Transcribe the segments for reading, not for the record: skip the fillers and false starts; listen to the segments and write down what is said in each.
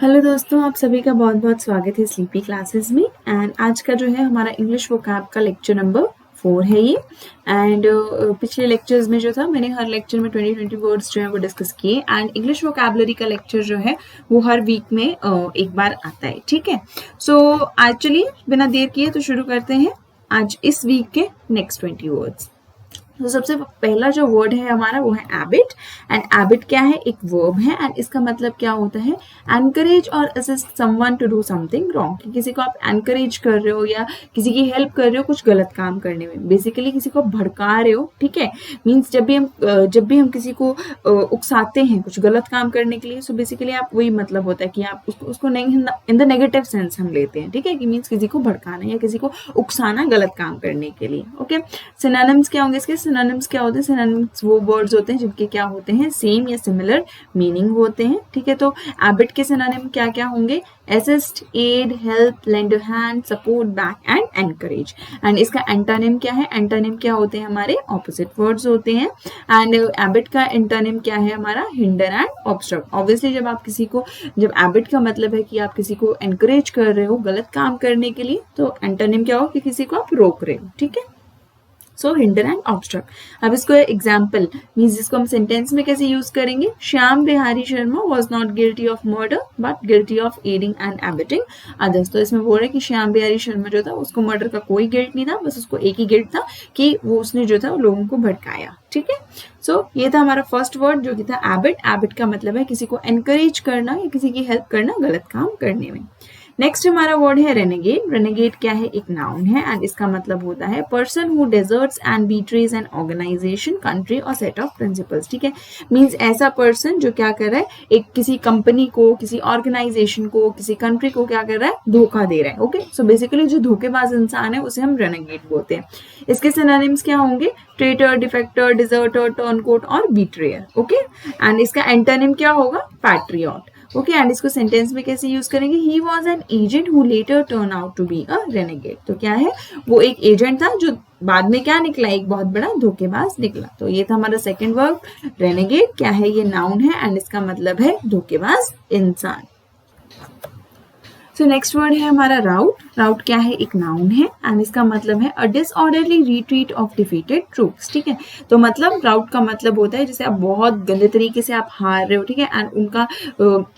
Hello दोस्तों, आप सभी का बहुत बहुत स्वागत है स्लीपी क्लासेस में। एंड आज का जो है हमारा इंग्लिश वोकैब का लेक्चर नंबर 4 है ये। एंड पिछले लेक्चर्स में जो था मैंने हर लेक्चर में 20-20 वर्ड्स जो है वो डिस्कस किए। एंड इंग्लिश वोकैबुलरी का लेक्चर जो है वो हर वीक में एक बार आता है, ठीक है। सो आज चलिए बिना देर किए तो शुरू करते हैं आज इस वीक के नेक्स्ट 20 वर्ड्स। तो सबसे पहला जो वर्ड है हमारा वो है एबिट। एंड एबिट क्या है? एक वर्ब है। एंड इसका मतलब क्या होता है? एनकरेज और assist someone to do something wrong. कि किसी को आप एनकरेज कर रहे हो या किसी की हेल्प कर रहे हो कुछ गलत काम करने में, बेसिकली किसी को भड़का रहे हो, ठीक है। मीन्स जब भी हम किसी को उकसाते हैं कुछ गलत काम करने के लिए, सो बेसिकली आप वही मतलब होता है कि आप उसको इन द नेगेटिव सेंस हम लेते हैं, ठीक है। कि मीन्स किसी को भड़काना या किसी को उकसाना गलत काम करने के लिए। ओके, सिनोनिम्स क्या होंगे इसके? सिनोनिम्स क्या होते हैं? सिनोनिम्स वो वर्ड्स होते हैं जिनके क्या होते हैं, सेम या सिमिलर मीनिंग होते हैं, ठीक है। तो एबिट के सिनोनिम क्या क्या होंगे? Assist, aid, help, lend a hand, support, back and encourage. And इसका एंटोनिम क्या है? एंटोनिम क्या होते हैं? हमारे ऑपोजिट वर्ड्स होते हैं। एंड एबिट का एंटोनिम क्या है हमारा? Hinder and obstruct. ऑब्वियसली जब एबिट का मतलब है कि आप किसी को एनकरेज कर रहे हो गलत काम करने के लिए, तो एंटोनिम क्या हो? कि किसी को आप रोक रहे हो, ठीक है। सो हिंडर एंड ऑब्स्ट्रक्ट। अब इसको एग्जाम्पल मीन्स इसको हम सेंटेंस में कैसे यूज करेंगे? Shyam Bihari Sharma was not guilty of murder but guilty of aiding and abetting others. तो इसमें बोल रहे कि श्याम बिहारी शर्मा जो था उसको मर्डर का कोई गिल्ट नहीं था, बस उसको एक ही गिल्ट था कि वो उसने जो था लोगों को भड़काया, ठीक है। सो ये था हमारा फर्स्ट वर्ड जो कि था एबिट। एबिट का मतलब है किसी को एनकरेज करना या किसी की हेल्प करना गलत काम करने में। नेक्स्ट हमारा वर्ड है रेनेगेड। रेनेगेड क्या है? एक नाउन है। एंड इसका मतलब होता है person who deserts and betrays an organisation, country or set of principles, ठीक है। मींस ऐसा पर्सन जो क्या कर रहा है, एक किसी कंपनी को, किसी ऑर्गेनाइजेशन को, किसी कंट्री को क्या कर रहा है? धोखा दे रहा है। ओके, सो बेसिकली जो धोखेबाज इंसान है उसे हम रेनेगेड बोलते हैं। इसके सिनोनिम्स क्या होंगे? ट्रेटर, डिफेक्टर, डिजर्टर, टर्नकोट और बीट्रेयर। ओके, एंड इसका एंटोनिम क्या होगा? पैट्रियट। ओके, एंड इसको सेंटेंस में कैसे यूज करेंगे? He was an agent who later turn out to be a renegade. तो क्या है? वो एक एजेंट था जो बाद में क्या निकला? एक बहुत बड़ा धोखेबाज निकला। तो ये था हमारा सेकंड वर्ड रेनेगेड। क्या है? ये नाउन है एंड इसका मतलब है धोखेबाज इंसान। सो नेक्स्ट वर्ड है हमारा राउट। राउट क्या है? एक नाउन है एंड इसका मतलब है a disorderly retreat of defeated troops, ठीक है। तो मतलब राउट का मतलब होता है जैसे आप बहुत गंदे तरीके से आप हार रहे हो, ठीक है। एंड उनका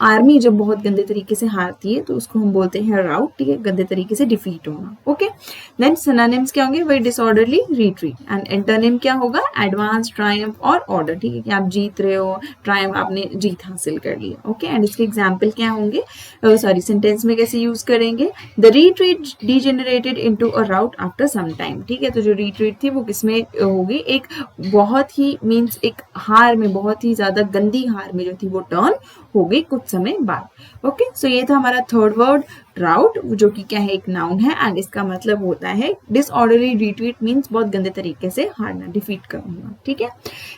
आर्मी जब बहुत गंदे तरीके से हारती है तो उसको हम बोलते हैं राउट, ठीक है। गंदे तरीके से डिफीट होना। ओके, देन सिनोनिम्स क्या होंगे? वही डिसऑर्डरली, रिट्रीट। एंड एंटोनिम क्या होगा? एडवांस, ट्रायम्फ और ऑर्डर, ठीक है। कि आप जीत रहे हो, ट्रायम्फ, आपने जीत हासिल कर ली। ओके, एंड इसके एग्जाम्पल क्या होंगे? सॉरी, सेंटेंस में कैसे यूज करेंगे? The retreat degenerated into a rout after some time, ठीक है। तो जो रिट्रीट थी वो किसमें होगी? एक बहुत ही मींस एक हार में, बहुत ही ज्यादा गंदी हार में जो थी वो टर्न हो गई कुछ समय बाद। ओके, सो ये था हमारा थर्ड वर्ड राउट, जो कि क्या है? एक नाउन है एंड इसका मतलब होता है डिसऑर्डरली रिट्रीट मींस बहुत गंदे तरीके से हारना, डिफीट करना, ठीक है।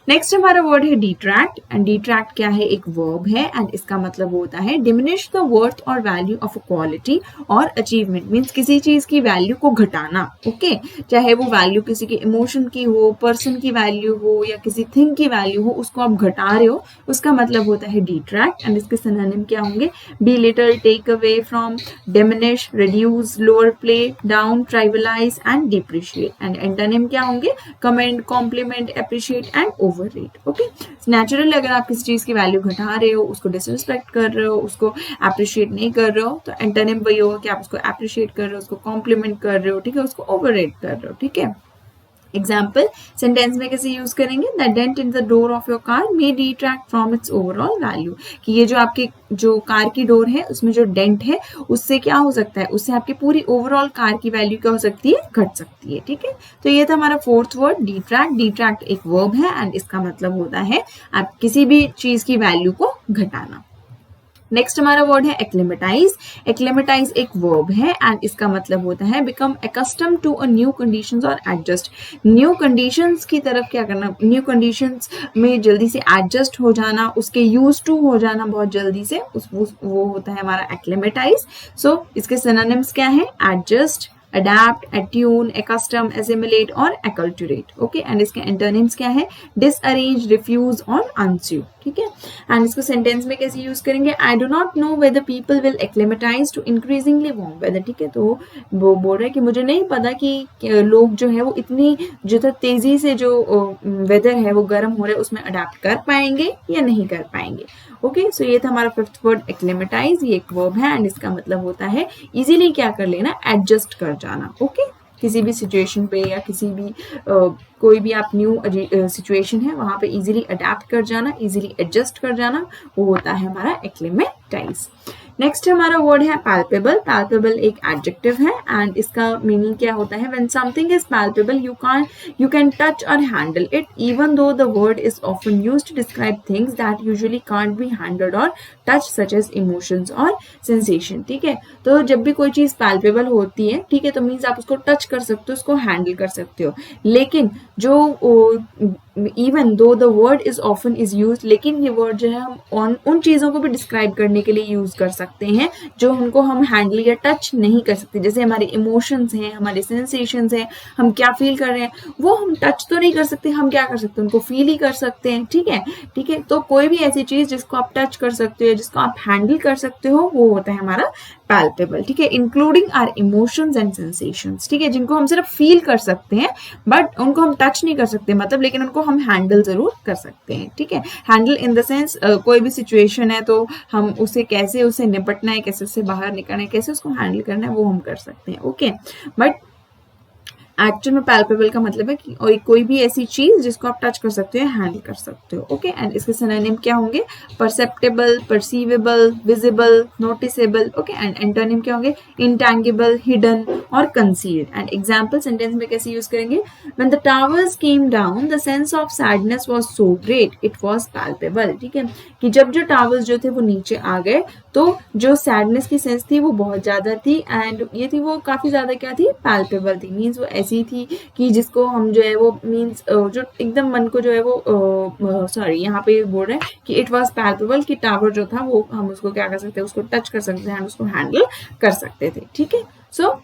नेक्स्ट हमारा वर्ड है डिट्रैक्ट। एंड डिट्रैक्ट क्या है? एक वर्ब है एंड इसका मतलब होता है डिमिनिश द वर्थ और वैल्यू ऑफ अ क्वालिटी और अचीवमेंट। मीन्स किसी चीज की वैल्यू को घटाना। ओके, चाहे वो वैल्यू किसी के इमोशन की हो, पर्सन की वैल्यू हो या किसी थिंग की वैल्यू हो, उसको आप घटा रहे हो, उसका मतलब होता है डिट्रैक्ट। एंड इसके सिनोनिम क्या होंगे? belittle, take away from, diminish, reduce, lower, play down, trivialize and depreciate. And antonym क्या होंगे? commend, compliment, appreciate and overrate. Okay, naturally अगर आप किसी चीज की वैल्यू घटा रहे हो, उसको डिसरिस्पेक्ट कर रहे हो, उसको अप्रिशिएट नहीं कर रहे हो, तो एंटोनिम वही होगा कि आप उसको अप्रिशिएट कर रहे हो, उसको कॉम्प्लीमेंट कर रहे हो, ठीक है, उसको ओवररेट कर रहे हो, ठीक है। एग्जाम्पल सेंटेंस में कैसे यूज करेंगे? The dent in the door of your car may detract from its overall value. कि ये जो आपके जो कार की डोर है उसमें जो डेंट है उससे क्या हो सकता है? उससे आपकी पूरी ओवरऑल कार की वैल्यू क्या हो सकती है? घट सकती है, ठीक है। तो ये था हमारा फोर्थ वर्ड डिट्रैक्ट। डिट्रैक्ट एक वर्ब है एंड इसका मतलब होता है आप किसी भी चीज की वैल्यू को घटाना। नेक्स्ट हमारा वर्ड है एक्लेमेटाइज। एक्लेमेटाइज एक वर्ब है एंड इसका मतलब होता है become accustom to a new conditions or adjust. New conditions की तरफ क्या करना? न्यू कंडीशंस में जल्दी से एडजस्ट हो जाना, उसके यूज टू हो जाना बहुत जल्दी से, वो होता है हमारा एक्लेमेटाइज। सो इसके सिनोनिम्स क्या है? एडजस्ट, अडेप्ट, अट्यून, एक्स्टम, एसिमिलेट और एक्लचुरेट। ओके, एंड इसके एंटोनिम्स क्या है? डिसअरेंज, रिफ्यूज और अनस्यू। ठीक है, एंड इसको सेंटेंस में कैसे यूज करेंगे? I do not know whether people will acclimatize to increasingly warm weather. ठीक है, तो वो बोल रहे हैं कि मुझे नहीं पता कि लोग जो है वो इतनी जो तेजी से जो वेदर है वो गर्म हो रहा है उसमें अडेप्ट कर पाएंगे या नहीं कर पाएंगे। ओके, सो ये था हमारा फिफ्थ वर्ड एक्लेमेटाइज। ये एक वर्ब है एंड इसका मतलब होता है इजीली क्या कर लेना? एडजस्ट कर जाना। ओके, किसी भी सिचुएशन पे या किसी भी कोई भी आप न्यू सिचुएशन है वहां पे इजीली अडेप्ट कर जाना, इजीली एडजस्ट कर जाना, वो होता है हमारा एक्लेमेटाइज। नेक्स्ट हमारा वर्ड है पैल्पेबल। पैल्पेबल एक एडजेक्टिव है एंड इसका मीनिंग क्या होता है? When something is palpable you can touch or handle it even though the word is often used to describe things that usually can't be handled or touch such as emotions और sensation. ठीक है, तो जब भी कोई चीज palpable होती है, ठीक है, तो मीन्स आप उसको टच कर सकते हो, उसको हैंडल कर सकते हो। लेकिन जो even though the word is often is use, लेकिन ये वर्ड जो है हम उन चीजों को भी डिस्क्राइब करने के लिए यूज कर सकते हैं जो उनको हम हैंडल या टच नहीं कर सकते। जैसे हमारे इमोशंस हैं, हमारे सेंसेशंस हैं, हम क्या फील कर रहे हैं वो हम टच तो नहीं कर सकते, हम क्या कर सकते हैं? उनको फील ही कर सकते हैं। ठीक है, ठीक है, तो कोई भी ऐसी चीज जिसको आप टच कर सकते हो, जिसको आप हैंडल कर सकते हो, वो होता है हमारा पैल्पेबल। ठीक है, including our emotions and sensations. ठीक है, जिनको हम सिर्फ फील कर सकते हैं बट उनको हम टच नहीं कर सकते, मतलब, लेकिन उनको हम हैंडल जरूर कर सकते हैं। ठीक है, हैंडल इन द सेंस कोई भी सिचुएशन है तो हम उसे कैसे उससे निपटना है, कैसे उससे बाहर निकलना है, कैसे उसको हैंडल करना है, वो हम कर सकते हैं। ओके, बट एक्चुअल में पैल्पेबल का मतलब है कि कोई भी ऐसी चीज जिसको आप टच कर सकते हो, हैंडल कर सकते हो। ओके, एंड इसके सिनोनिम क्या होंगे? Perceptible, perceivable, visible, noticeable. Okay, and antonym क्या होंगे? Intangible, hidden or concealed. And example sentence में कैसे यूज करेंगे? When the towers came down the sense of sadness was so great it was palpable. ठीक है, कि जब जो टावर्स जो थे वो नीचे आ गए तो जो सैडनेस की सेंस थी वो बहुत ज्यादा थी एंड ये थी वो काफी ज्यादा क्या थी? पैल्पेबल थी। मीन्स वो ऐसी थी कि जिसको हम जो है वो मीन्स जो एकदम मन को जो है वो सॉरी यहाँ पे बोल रहे हैं कि इट वाज पैल्पेबल, कि टावर जो था वो हम उसको क्या कर सकते हैं? उसको टच कर सकते हैं, उसको हैंडल कर सकते थे। ठीक है, सो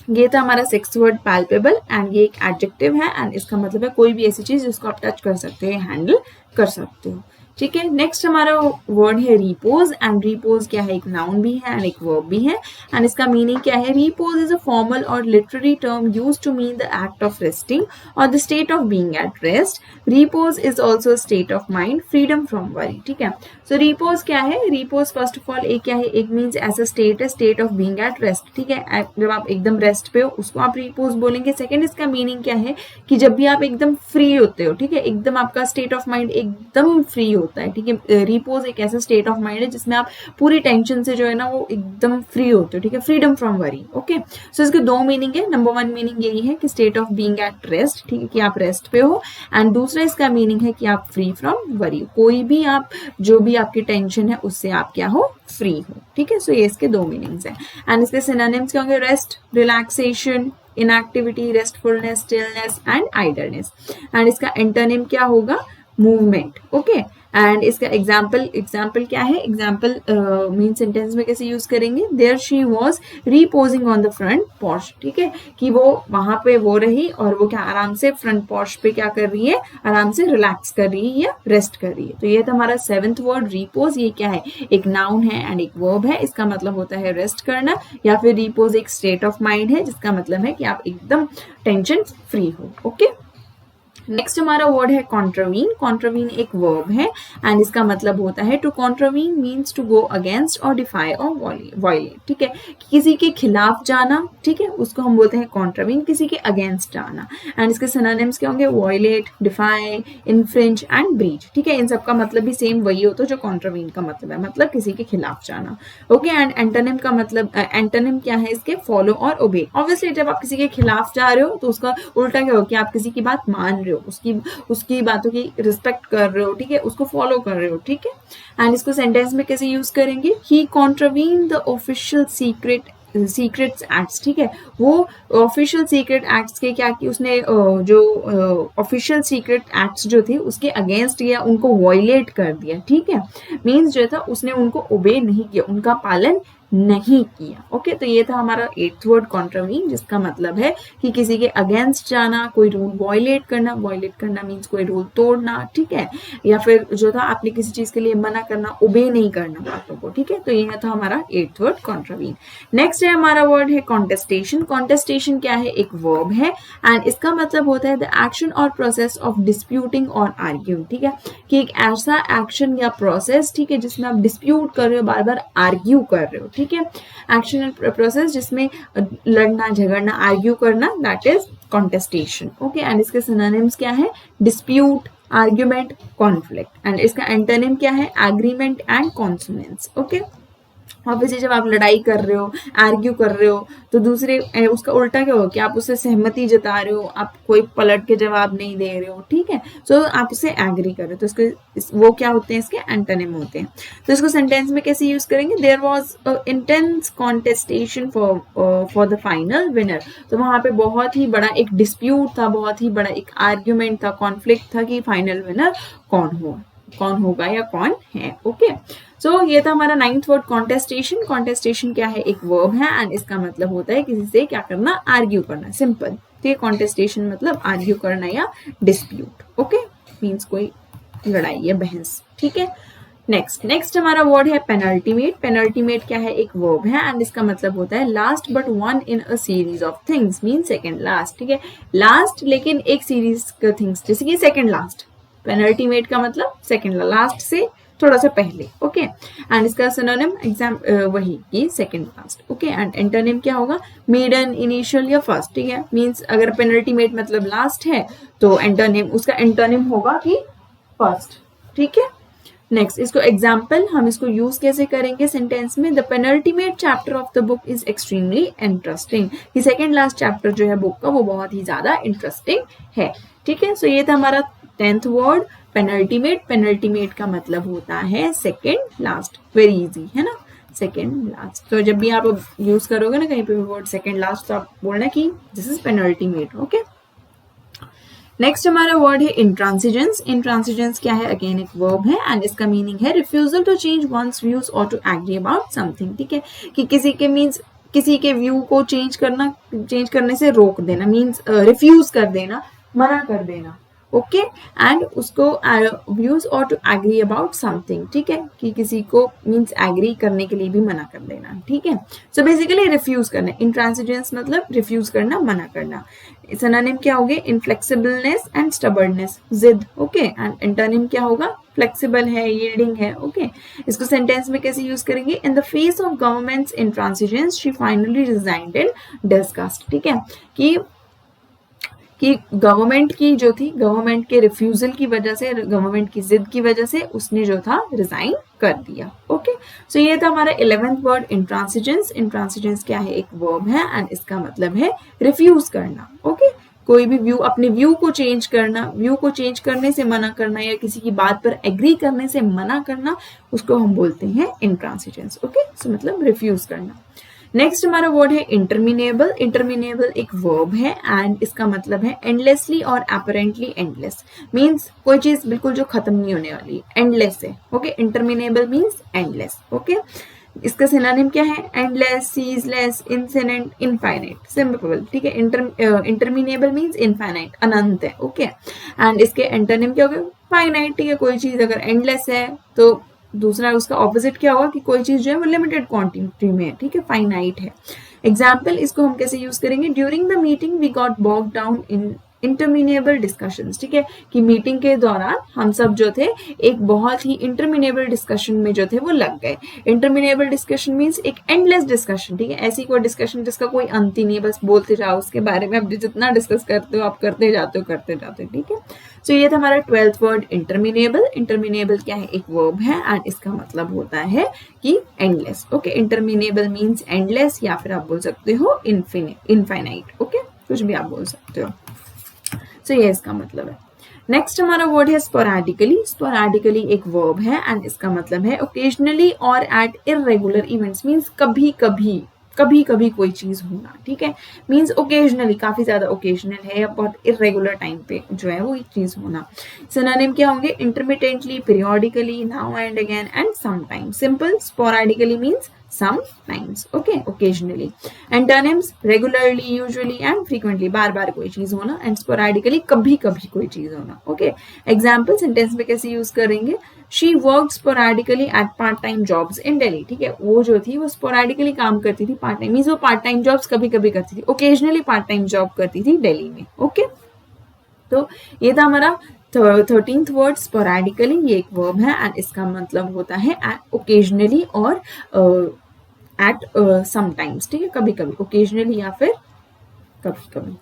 ये था हमारा सिक्स्थ वर्ड पैल्पेबल एंड ये एक एडजेक्टिव है एंड इसका मतलब है कोई भी ऐसी चीज जिसको आप टच कर सकते हो, हैंडल कर सकते हो। ठीक है, नेक्स्ट हमारा वर्ड है रिपोज एंड रिपोज क्या है? एक नाउन भी है एंड एक वर्ब भी है एंड इसका मीनिंग क्या है? Repose is a formal or literary term used to mean the act of resting और the state of being at rest. Repose is also state of mind, freedom from worry. ठीक है, सो repose क्या है? Repose first of all एक क्या है? एक means ऐसा स्टेट है, state of being at rest. ठीक है, जब आप एकदम रेस्ट पे हो उसको आप रिपोज बोलेंगे। सेकंड इसका मीनिंग क्या है? कि जब भी आप एकदम फ्री होते हो, ठीक है, एकदम आपका स्टेट ऑफ माइंड एकदम फ्री होता है। ठीक है, रिपोज एक ऐसा स्टेट ऑफ माइंड है जिसमें आप पूरी टेंशन से जो है ना वो एकदम फ्री होते हो। ठीक है, फ्रीडम फ्रॉम वरी। ओके, सो इसके दो मीनिंग है। नंबर वन मीनिंग यही है कि state of being at rest, ठीक है, कि आप रेस्ट पे हो एंड दूसरा इसका मीनिंग है कि आप फ्री फ्रॉम वरी, कोई भी आप जो भी आपकी टेंशन है उससे आप क्या हो? फ्री हो। ठीक है, सो ये इसके दो मीनिंग्स हैं एंड इसके सिनोनिम्स क्या होंगे? Rest, relaxation, inactivity, restfulness, stillness and idleness. And इसका एंटोनिम क्या होगा? मूवमेंट। ओके, एंड इसका एग्जाम्पल क्या है? एग्जाम्पल मीन सेंटेंस में कैसे यूज करेंगे? There she was reposing on the front porch. ठीक है, कि वो वहां पे वो रही और वो क्या आराम से फ्रंट पॉर्च पे क्या कर रही है? आराम से रिलैक्स कर रही है या रेस्ट कर रही है। तो ये था हमारा सेवेंथ वर्ड रिपोज। ये क्या है? एक नाउन है एंड एक वर्ब है। इसका मतलब होता है रेस्ट करना या फिर रिपोज एक स्टेट ऑफ माइंड है जिसका मतलब है कि आप एकदम टेंशन फ्री हो। ओके, नेक्स्ट हमारा वर्ड है कॉन्ट्रावीन। कॉन्ट्रावीन एक वर्ब है एंड इसका मतलब होता है to contravene means to go against और डिफाई और वायलेट। ठीक है, किसी के खिलाफ जाना, ठीक है, उसको हम बोलते हैं कॉन्ट्रावीन, किसी के अगेंस्ट जाना। एंड इसके सिनोनिम्स क्या होंगे? Violate, defy, infringe and breach. ठीक है, इन सब का मतलब भी सेम वही होता है जो कॉन्ट्रावीन का मतलब है, मतलब किसी के खिलाफ जाना। ओके, एंड एंटोनिम का मतलब एंटोनिम क्या है इसके? फॉलो और ओबे। ऑब्वियसली जब आप किसी के खिलाफ जा रहे हो तो उसका उल्टा क्या हो कि आप किसी की बात मान रहे हो, उसकी बातों की रिस्पेक्ट कर रहे हो। ठीक है, उसको फॉलो कर रहे हो। ठीक है, एंड इसको सेंटेंस में कैसे यूज करेंगे? He contravene the official secrets acts. ठीक है, वो ऑफिशियल सीक्रेट एक्ट्स के क्या कि उसने जो ऑफिशियल सीक्रेट एक्ट्स जो थे उसके अगेंस्ट या उनको वायलेट कर दिया। ठीक है, मीन्स जो था उसने उनको ओबे नहीं किया, उनका पालन नहीं किया। ओके, तो ये था हमारा 8th वर्ड कॉन्ट्रावीन, जिसका मतलब है कि किसी के अगेंस्ट जाना, कोई रूल वायलेट करना मीन्स कोई रूल तोड़ना, ठीक है, या फिर जो था आपने किसी चीज के लिए मना करना, ओबे नहीं करना बातों को, ठीक है। तो ये था हमारा 8th वर्ड कॉन्ट्रावीन। नेक्स्ट है हमारा वर्ड है कॉन्टेस्टेशन। कॉन्टेस्टेशन क्या है? एक वर्ब है एंड इसका मतलब होता है द एक्शन और प्रोसेस ऑफ डिस्प्यूटिंग और आर्ग्यूइंग, ठीक है, कि एक ऐसा एक्शन या प्रोसेस, ठीक है, जिसमें आप डिस्प्यूट कर रहे हो, बार बार आर्ग्यू कर रहे हो, ठीक है, एक्शन एंड प्रोसेस जिसमें लड़ना झगड़ना आर्ग्यू करना, दैट इज कॉन्टेस्टेशन। ओके, एंड इसके सिनोनिम्स क्या है? डिस्प्यूट, आर्ग्यूमेंट, कॉन्फ्लिक्ट, एंड इसका एंटोनिम क्या है? Agreement and consonance. Okay, obviously जब आप लड़ाई कर रहे हो, आर्ग्यू कर रहे हो, तो दूसरे उसका उल्टा क्या हो कि आप उससे सहमति जता रहे हो, आप कोई पलट के जवाब नहीं दे रहे हो, ठीक है, तो आप उससे एग्री कर रहे हो, तो इसके वो क्या होते हैं? इसके एंटोनिम होते हैं। तो इसको सेंटेंस में कैसे यूज करेंगे? There was intense contestation for the final winner. तो वहां पे बहुत ही बड़ा एक डिस्प्यूट था, बहुत ही बड़ा एक आर्ग्यूमेंट था, कॉन्फ्लिक्ट था कि फाइनल विनर कौन होगा या कौन है। ओके, सो ये था हमारा 9th वर्ड कॉन्टेस्टेशन। कॉन्टेस्टेशन क्या है? एक वर्ब है एंड इसका मतलब होता है किसी से क्या करना? आर्ग्यू करना, सिंपल, ठीक है। कॉन्टेस्टेशन मतलब आर्ग्यू करना या डिस्प्यूट। ओके, मीन्स कोई लड़ाई या बहस, ठीक है। नेक्स्ट हमारा वर्ड है पेनल्टीमेट। पेनल्टीमेट क्या है? एक वर्ब है एंड इसका मतलब होता है last but one in a series of things, mean second last, ठीक है, लास्ट लेकिन एक सीरीज का थिंग्स, जैसे कि सेकंड लास्ट। पेनल्टीमेट का मतलब सेकंड लास्ट से थोड़ा सा पहले। ओके, एंड इसका सिनोनिम वही कि second last. Okay, and antonym क्या होगा? मिडन, इनिशियल या फर्स्ट, ठीक है, मींस अगर पेनल्टीमेट मतलब लास्ट है तो उसका एंटोनिम होगा कि फर्स्ट, ठीक है। नेक्स्ट, इसको एग्जाम्पल हम इसको यूज कैसे करेंगे सेंटेंस में? The penultimate chapter of the book is extremely interesting, कि सेकंड लास्ट चैप्टर जो है बुक का वो बहुत ही ज्यादा इंटरेस्टिंग है, ठीक है। सो ये था हमारा 10th वर्ड पेनल्टीमेट। पेनल्टीमेट का मतलब होता है सेकंड लास्ट, वेरी इजी है ना, सेकंड लास्ट। तो जब भी आप यूज करोगे ना कहीं पे भी वर्ड सेकंड लास्ट, तो आप बोलना कि this is penultimate. Okay, next हमारा वर्ड है इंट्रांसिजेंस। इंट्रांसिजेंस क्या है? अगेन एक वर्ब है एंड इसका मीनिंग है refusal to change one's views और टू एग्री अबाउट समथिंग, ठीक है, कि किसी के मीन्स किसी के व्यू को चेंज करने से रोक देना, मीन्स रिफ्यूज कर देना, मना कर देना। ओके, एंड उसको व्यूज और टू एग्री अबाउट समथिंग, ठीक है, कि किसी को मीन्स एग्री करने के लिए भी मना कर देना, ठीक है। सो बेसिकली रिफ्यूज करना, इंट्रांसिजेंस मतलब रिफ्यूज करना, मना करना। सिनोनिम क्या होंगे? इनफ्लेक्सिबलनेस एंड स्टबर्डनेस, जिद। ओके, एंड एंटोनिम क्या होगा? फ्लेक्सिबल है, यील्डिंग है। ओके, इसको सेंटेंस में कैसे यूज करेंगे? In the face of government's intransigence she finally resigned in disgust, ठीक है, कि गवर्नमेंट की जो थी, गवर्नमेंट के रिफ्यूजल की वजह से, गवर्नमेंट की जिद की वजह से उसने जो था रिजाइन कर दिया। ओके, सो ये था हमारा 11th वर्ड इंट्रांसिजेंस। इंट्रांसिजेंस क्या है? एक वर्ब है एंड इसका मतलब है रिफ्यूज करना। ओके, कोई भी व्यू, अपने व्यू को चेंज करना, व्यू को चेंज करने से मना करना या किसी की बात पर एग्री करने से मना करना, उसको हम बोलते हैं इंट्रांसिजेंस। ओके, सो मतलब रिफ्यूज करना। नेक्स्ट हमारा वर्ड है इंटरमिनेबल। इंटरमिनेबल एक वर्ब है एंड इसका मतलब है एंडलेसली और अपरेंटली एंडलेस, मीन्स कोई चीज बिल्कुल जो खत्म नहीं होने वाली, एंडलेस है। Okay, interminable means endless. Okay, इसका सिनोनिम क्या है? Endless, ceaseless, infinite, infinite, simple, ठीक है। इंटरमिनेबल मीन्स इनफाइनाइट, अनंत है। ओके, एंड इसके एंटोनिम क्या होगा? फाइनाइट, ठीक है। कोई चीज अगर एंडलेस है तो दूसरा उसका ऑपोजिट क्या होगा कि कोई चीज जो है वो लिमिटेड क्वांटिटी में है, ठीक है, फाइनाइट है। एग्जाम्पल, इसको हम कैसे यूज करेंगे? During the meeting we got bog down in interminable discussions, ठीक है, कि मीटिंग के दौरान हम सब जो थे एक बहुत ही इंटरमिनेबल डिस्कशन में जो थे वो लग गए। इंटरमिनेबल डिस्कशन मीन्स एक एंडलेस डिस्कशन, ठीक है, ऐसी कोई डिस्कशन जिसका कोई अंत ही नहीं है, बस बोलते जाओ उसके बारे में, आप जितना डिस्कस करते हो आप करते जाते हो, ठीक है। सो ये था हमारा 12th वर्ड इंटरमिनेबल। इंटरमिनेबल क्या है? एक वर्ब है एंड इसका मतलब होता है कि endless. Okay, interminable means endless या फिर आप बोल सकते हो इनफाइनाइट। ओके, कुछ भी आप बोल सकते हो। सो ये इसका मतलब है। नेक्स्ट हमारा वर्ड है स्पोरैडिकली। स्पोरैडिकली एक वर्ब है एंड इसका मतलब है ओकेजनली और एट इररेगुलर इवेंट्स, मीन्स कभी कभी कोई चीज होना, ठीक है, मीन्स ओकेजनली, काफी ज्यादा ओकेजनल है या बहुत इरेगुलर टाइम पे जो है वो चीज होना। सिनोनिम क्या होंगे? Intermittently, periodically, now and again and sometime. Simple, sporadically means sometimes, okay, occasionally. Antonyms regularly, usually and frequently, बार बार कोई चीज होना, and sporadically कभी कभी कोई चीज होना, okay. Example sentence में कैसे यूज करेंगे? She worked sporadically at part-time jobs in Delhi, ठीक है, वो जो थी वो sporadically काम करती थी, पार्ट टाइम मीन्स वो पार्ट टाइम जॉब्स कभी कभी करती थी, occasionally पार्ट टाइम जॉब करती थी दिल्ली में, ओके. तो ये था हमारा 13th वर्ड स्पोरेडिकली, ये एक वर्ब है एंड इसका मतलब होता है ओकेजनली और एट समटाइम्स, ठीक है, कभी कभी, ओकेजनली या फिर कभी कभी,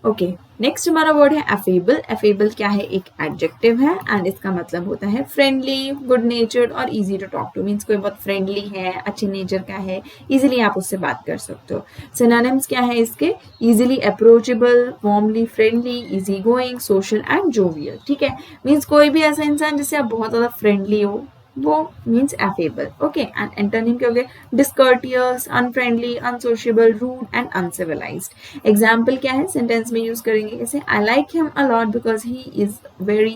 ओके. नेक्स्ट हमारा वर्ड है एफेबल. एफेबल क्या है? एक एडजेक्टिव है एंड इसका मतलब होता है फ्रेंडली, गुड नेचर्ड और easy to talk to. Means कोई बहुत फ्रेंडली है, अच्छे नेचर का है, इजीली आप उससे बात कर सकते हो. सिनोनिम्स क्या है इसके? Easily approachable, warmly friendly, easy going, social and jovial, ठीक है. मीन्स कोई भी ऐसा इंसान जिससे आप बहुत ज्यादा फ्रेंडली हो, वो means affable, okay. And antonym क्या हो गया? Discourteous, unfriendly, unsociable, rude and uncivilised. Example क्या है? सेंटेंस में यूज करेंगे कैसे? I like him a lot because he is very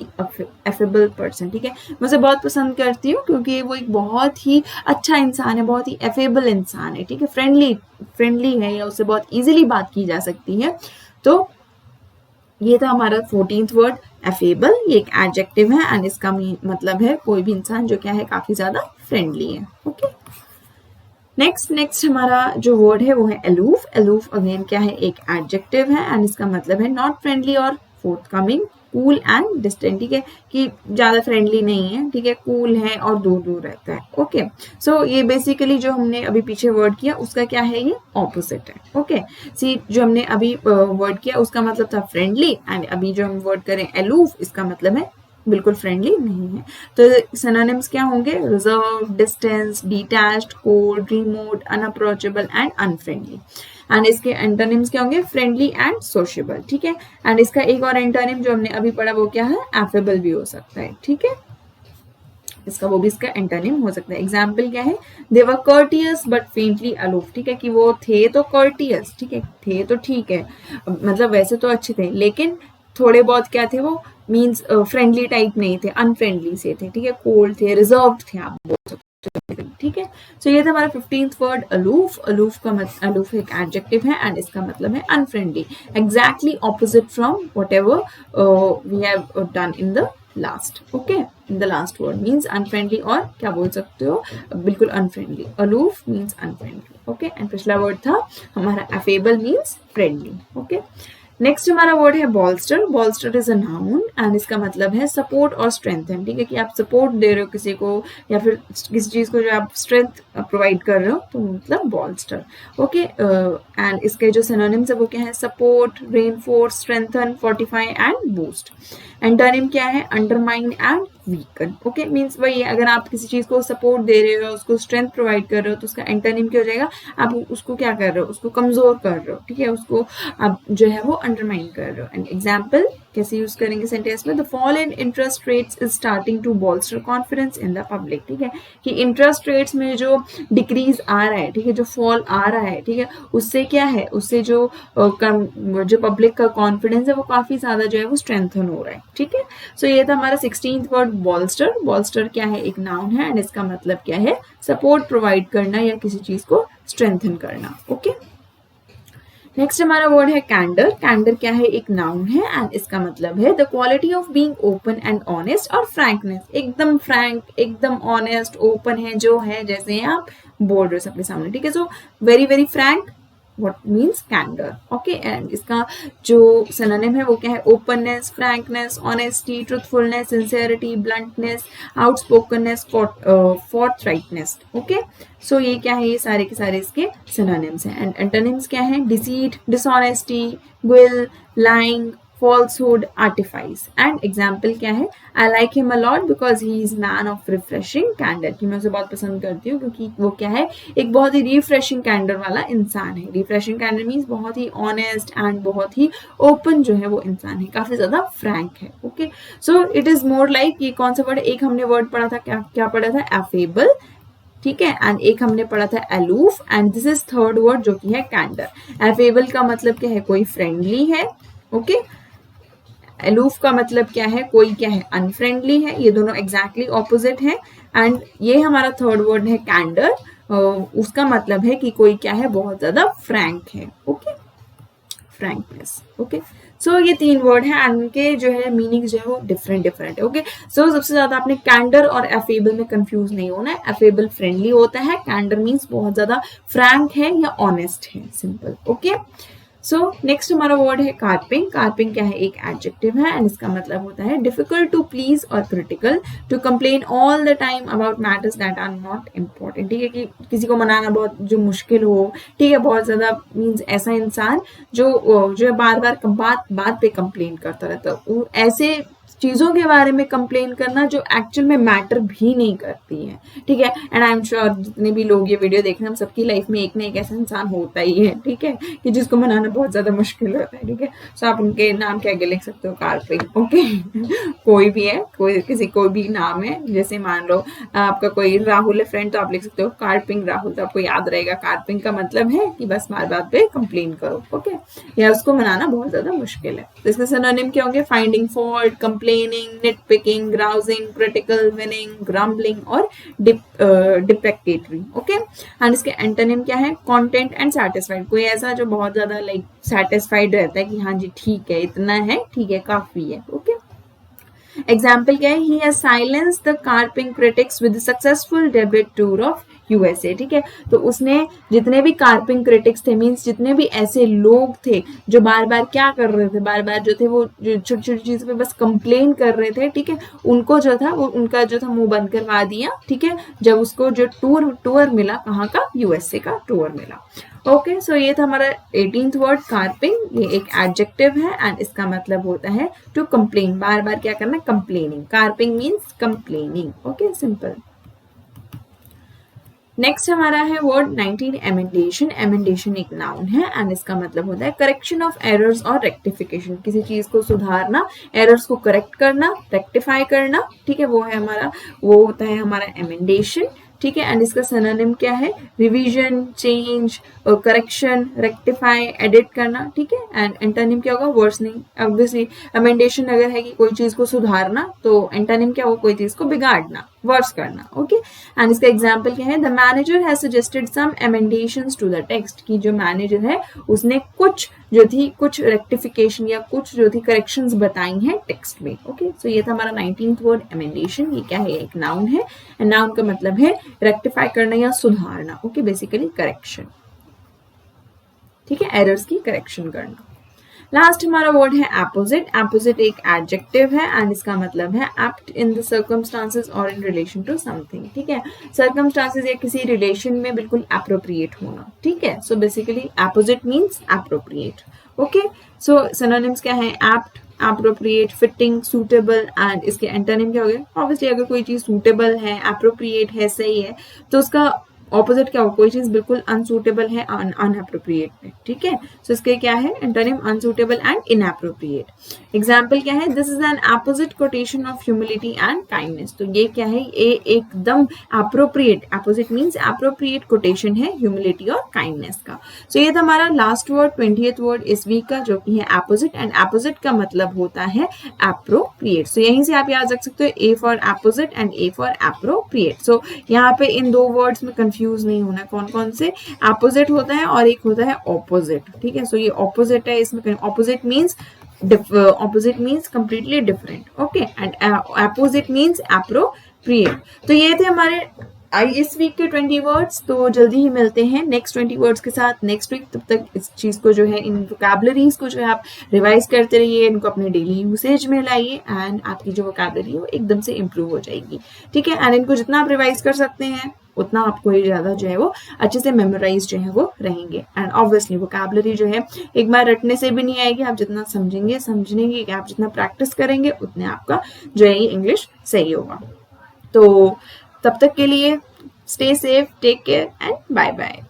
affable person, ठीक है, मैं उसे बहुत पसंद करती हूँ क्योंकि वो एक बहुत ही अच्छा इंसान है, बहुत ही एफेबल इंसान है, ठीक है, फ्रेंडली है या उससे बहुत इजीली बात की जा सकती है. तो ये था हमारा 14th वर्ड एफेबल. ये एक एडजेक्टिव है एंड इसका मतलब है कोई भी इंसान जो क्या है, काफी ज्यादा फ्रेंडली है, ओके. नेक्स्ट हमारा जो वर्ड है वो है अलूफ. अलूफ अगेन क्या है? एक एडजेक्टिव है एंड इसका मतलब है नॉट फ्रेंडली और फोर्थकमिंग, कूल एंड डिस्टेंट, ठीक है, कि ज्यादा फ्रेंडली नहीं है, ठीक है, कूल है और दूर दूर रहता है, ओके. सो ये बेसिकली जो हमने अभी पीछे वर्ड किया उसका क्या है? ये ऑपोजिट है, ओके. सी जो हमने अभी वर्ड किया उसका मतलब था फ्रेंडली एंड अभी जो हम वर्ड करें अलूफ, इसका मतलब है बिल्कुल फ्रेंडली नहीं है. तो सिनोनिम्स क्या होंगे? Reserve, distance, detached, cold, remote, unapproachable and unfriendly. And इसके एंटोनिम्स क्या होंगे? फ्रेंडली एंड सोशेबल, ठीक है. एंड इसका एक और एंटोनिम जो हमने अभी पढ़ा वो क्या है? एफेबल भी हो सकता है, ठीक है, इसका वो भी इसका एंटोनिम हो सकता है. एग्जाम्पल क्या है? दे वर कर्टियस बट फेंटली अलूफ, ठीक है, कि वो थे तो कर्टियस, ठीक है, थे तो ठीक है, मतलब वैसे तो अच्छे थे लेकिन थोड़े बहुत क्या थे वो, मीन्स फ्रेंडली टाइप नहीं थे, अनफ्रेंडली से थे, ठीक है, कोल्ड थे, रिजर्व्ड थे, आप बोल सकते हो, ठीक है. सो ये था हमारा 15th वर्ड अलूफ. अलूफ का मतलब, अलूफ एक एडजेक्टिव है एंड इसका मतलब है unfriendly, exactly opposite from whatever we have done in the last, okay. In the last word means unfriendly, और क्या बोल सकते हो? बिल्कुल unfriendly. Aloof means unfriendly, okay. And पिछला वर्ड था हमारा affable means friendly, okay. Next हमारा वर्ड है bolster. Bolster is a noun and इसका मतलब है सपोर्ट और स्ट्रेंथन, ठीक है, कि आप सपोर्ट दे रहे हो किसी को या फिर किसी चीज को जो आप स्ट्रेंथ प्रोवाइड कर रहे हो, तो मतलब बॉल्स्टर, ओके. एंड इसके जो सिनोनिम्स है वो क्या है? Support, reinforce, strengthen, fortify and boost. Antonym क्या है? Undermine and weaken, okay. Means वही है, अगर आप किसी चीज को सपोर्ट दे रहे हो, उसको स्ट्रेंथ प्रोवाइड कर रहे हो, तो उसका एंटोनिम क्या हो जाएगा? आप उसको क्या कर रहे हो? उसको कमजोर कर रहे हो, ठीक है, उसको आप जो है वो अंडरमाइन कर रहे हो. एंड एग्जाम्पल कैसे यूज करेंगे सेंटेंस में? The fall in interest rates is starting to bolster confidence in the public, ठीक है, कि इंटरेस्ट रेट्स में जो डिक्रीज आ रहा है, ठीक है, जो फॉल आ रहा है, ठीक है, उससे क्या है? उससे जो पब्लिक का कॉन्फिडेंस है वो काफी ज्यादा जो है वो स्ट्रेंथन हो रहा है, ठीक है. सो ये था हमारा 16th वर्ड बॉल्स्टर. बॉल्स्टर क्या है? एक नाउन है एंड इसका मतलब क्या है? सपोर्ट प्रोवाइड करना या किसी चीज को स्ट्रेंथन करना, ओके. नेक्स्ट हमारा वर्ड है कैंडर. कैंडर क्या है? एक नाउन है एंड इसका मतलब है the quality of being open and honest और फ्रैंकनेस. एकदम फ्रैंक, एकदम ऑनेस्ट, ओपन है जो है, जैसे आप बोल रहे हो सबके सामने, ठीक है. So very very frank, what means candor, okay. And इसका जो सिनोनिम है वो क्या है? Openness, frankness, honesty, truthfulness, sincerity, bluntness, outspokenness, forthrightness, okay. So ये क्या है? ये सारे के सारे इसके सिनोनिम्स हैं. एंड एंटोनिम्स क्या है? Deceit, dishonesty, guile, lying, falsehood, artifice. And example क्या है? I like him a lot because he is man of refreshing candour, कि मैं उसे बहुत पसंद करती हूँ क्योंकि वो क्या है? एक बहुत ही रिफ्रेशिंग कैंडर वाला इंसान है. रिफ्रेशिंग कैंडर मीन्स बहुत ही ऑनेस्ट एंड बहुत ही ओपन जो है वो इंसान है, काफी ज्यादा फ्रैंक है, okay. So it is more like, ये कौन सा वर्ड? एक हमने वर्ड पढ़ा था, क्या पढ़ा था? एफेबल, ठीक है, एंड एक हमने पढ़ा था aloof and this is third word जो कि है कैंडर. एफेबल का मतलब क्या है? कोई फ्रेंडली है, ओके. अलूफ का मतलब क्या है? कोई क्या है? अनफ्रेंडली है. ये दोनों एग्जैक्टली ऑपोजिट है. एंड ये हमारा थर्ड वर्ड है कैंडर. उसका मतलब है कि कोई क्या है, बहुत ज्यादा फ्रैंक है। Okay, frankness. ओके, सो ये 3 वर्ड है, उनके जो है मीनिंग जो है वो डिफरेंट डिफरेंट है। ओके, सो सबसे ज्यादा आपने कैंडर और एफेबल में कंफ्यूज नहीं होना है। एफेबल फ्रेंडली होता है, कैंडर मीन्स बहुत ज्यादा फ्रैंक है या ऑनेस्ट है, सिंपल। ओके, सो नेक्स्ट हमारा वर्ड है कार्पिंग। कार्पिंग क्या है, एक एडजेक्टिव है एंड इसका मतलब होता है डिफिकल्ट टू प्लीज और critical, to complain all the time about matters that are not important. ठीक है, कि किसी को मनाना बहुत जो मुश्किल हो, ठीक है, बहुत ज्यादा मीन्स ऐसा इंसान जो बार बार बात बात पे कंप्लेन करता रहता है, ऐसे चीजों के बारे में कंप्लेन करना जो एक्चुअल में मैटर भी नहीं करती है। ठीक है, एंड आई एम श्योर जितने भी लोग ये वीडियो देख रहे हैं, हम सबकी लाइफ में एक ना एक ऐसा इंसान होता ही है, ठीक है, कि जिसको मनाना बहुत ज्यादा मुश्किल होता है। ठीक है, सो आप उनके नाम क्या आगे लिख सकते हो, कार्पिंग। ओके, कोई भी है, कोई भी नाम है, जैसे मान लो आपका कोई राहुल है फ्रेंड, तो आप लिख सकते हो कार्पिंग राहुल, तो आपको याद रहेगा कार्पिंग का मतलब है कि बस बार बात पे कंप्लेन करो। ओके, या उसको मनाना बहुत ज्यादा मुश्किल है। तो इसके सिनोनिम क्या होंगे, finding fault, complaining, nitpicking, grousing, critical, winning, grumbling और depreciatory। ओके, एंड इसके एंटोनिम क्या है, content and satisfied। कोई ऐसा जो बहुत ज्यादा लाइक satisfied रहता है कि हाँ जी ठीक है, इतना है, ठीक है, काफी है। ओके, एग्जाम्पल क्या है, he has silenced the carping critics with successful debut tour of USA. ठीक है, तो उसने जितने भी कार्पिंग क्रिटिक्स थे, मीन्स जितने भी ऐसे लोग थे जो बार बार क्या कर रहे थे, बार बार जो थे वो छोटी छोटी चीजों पे बस कंप्लेन कर रहे थे, ठीक है, उनको जो था वो उनका जो था मुंह बंद करवा दिया। ठीक है, जब उसको जो टूर मिला, कहाँ का, यूएसए का टूर मिला। ओके, सो ये था हमारा 18th वर्ड कार्पिंग। ये एक एडजेक्टिव है एंड इसका मतलब होता है टू कंप्लेन, बार बार क्या करना, complaining. Carping means complaining. Okay, simple. Next हमारा है वर्ड 19 एमेंडेशन। एमेंडेशन एक नाउन है एंड इसका मतलब होता है करेक्शन ऑफ एरर्स और रेक्टिफिकेशन, किसी चीज को सुधारना, एरर्स को करेक्ट करना, रेक्टिफाई करना। ठीक है, वो है हमारा, वो होता है हमारा एमेंडेशन। ठीक है, एंड इसका सिनोनिम क्या है, revision, change, correction, rectify, edit करना। ठीक है, एंड एंटोनिम क्या होगा, वर्सनिंग। ऑब्वियसली अमेंडेशन अगर है कि कोई चीज को सुधारना, तो एंटोनिम क्या होगा, कोई चीज को बिगाड़ना, वर्स करना। ओके, एंड इसका एग्जांपल क्या है, the manager has suggested some amendments to the text, की जो मैनेजर है उसने कुछ रेक्टिफिकेशन या कुछ जो थी करेक्शंस बताई हैं टेक्स्ट में। ओके, सो ये था हमारा 19th वर्ड एमेंडेशन। ये क्या है, एक नाउन है एंड नाउन का मतलब है रेक्टिफाई करना या सुधारना। Okay, basically correction. ठीक है, एरर्स की करेक्शन करना। लास्ट हमारा वर्ड है एपोजिट। एपोजिट एक एडजेक्टिव है एंड इसका मतलब है एक्ट इन द सर्कमस्टांसेस और इन रिलेशन टू समथिंग। ठीक है, सर्कमस्टांसेस या किसी रिलेशन में बिल्कुल एप्रोप्रिएट होना। ठीक है, so basically apposite means appropriate. Okay, so synonyms क्या है, apt, appropriate, fitting, suitable and इसके एंटोनिम क्या हो गया। ऑब्वियसली अगर कोई चीज सूटेबल है, एप्रोप्रिएट है, सही है, तो उसका ऑपोजिट क्या हो, कोई चीज बिल्कुल अनसूटेबल है, अनएप्रोप्रिएट है। ठीक है, सो इसके क्या है, antonym unsuitable and inappropriate. Example क्या है, this is an apposite quotation of humility and kindness. तो ये क्या है, ये एकदम appropriate, apposite means appropriate quotation है ह्यूमिलिटी और काइंडनेस का। सो ये था हमारा लास्ट वर्ड, 20th वर्ड इस वीक का, जो कि है एपोजिट एंड एपोजिट का मतलब होता है एप्रोप्रिएट। सो यहीं से आप याद रख सकते हो, A for apposite and A for appropriate. So यहाँ पे इन दो वर्ड्स में कंफ्यूज नहीं होना, कौन कौन से अपोजिट होता है और एक होता है ऑपोजिट। ठीक है, सो ये ऑपोजिट है, इसमें opposite means completely different. Okay, and opposite means appropriate. तो ये थे हमारे इस वीक के 20 वर्ड्स। तो जल्दी ही मिलते हैं नेक्स्ट 20 वर्ड्स के साथ नेक्स्ट वीक। तब तक इस चीज को जो है, इन वोकैबुलरीज को जो है आप रिवाइज करते रहिए, इनको अपने डेली यूसेज में लाइए एंड आपकी जो वोकैबुलरी है वो एकदम से इंप्रूव हो जाएगी। ठीक है, एंड इनको जितना आप रिवाइज कर सकते हैं उतना आपको ही ज्यादा जो है वो अच्छे से मेमोराइज जो है वो रहेंगे। एंड ऑब्वियसली वोकैबुलरी जो है एक बार रटने से भी नहीं आएगी, आप जितना समझने की आप जितना प्रैक्टिस करेंगे उतने आपका जो है ये इंग्लिश सही होगा। तो तब तक के लिए stay safe, take care and bye bye.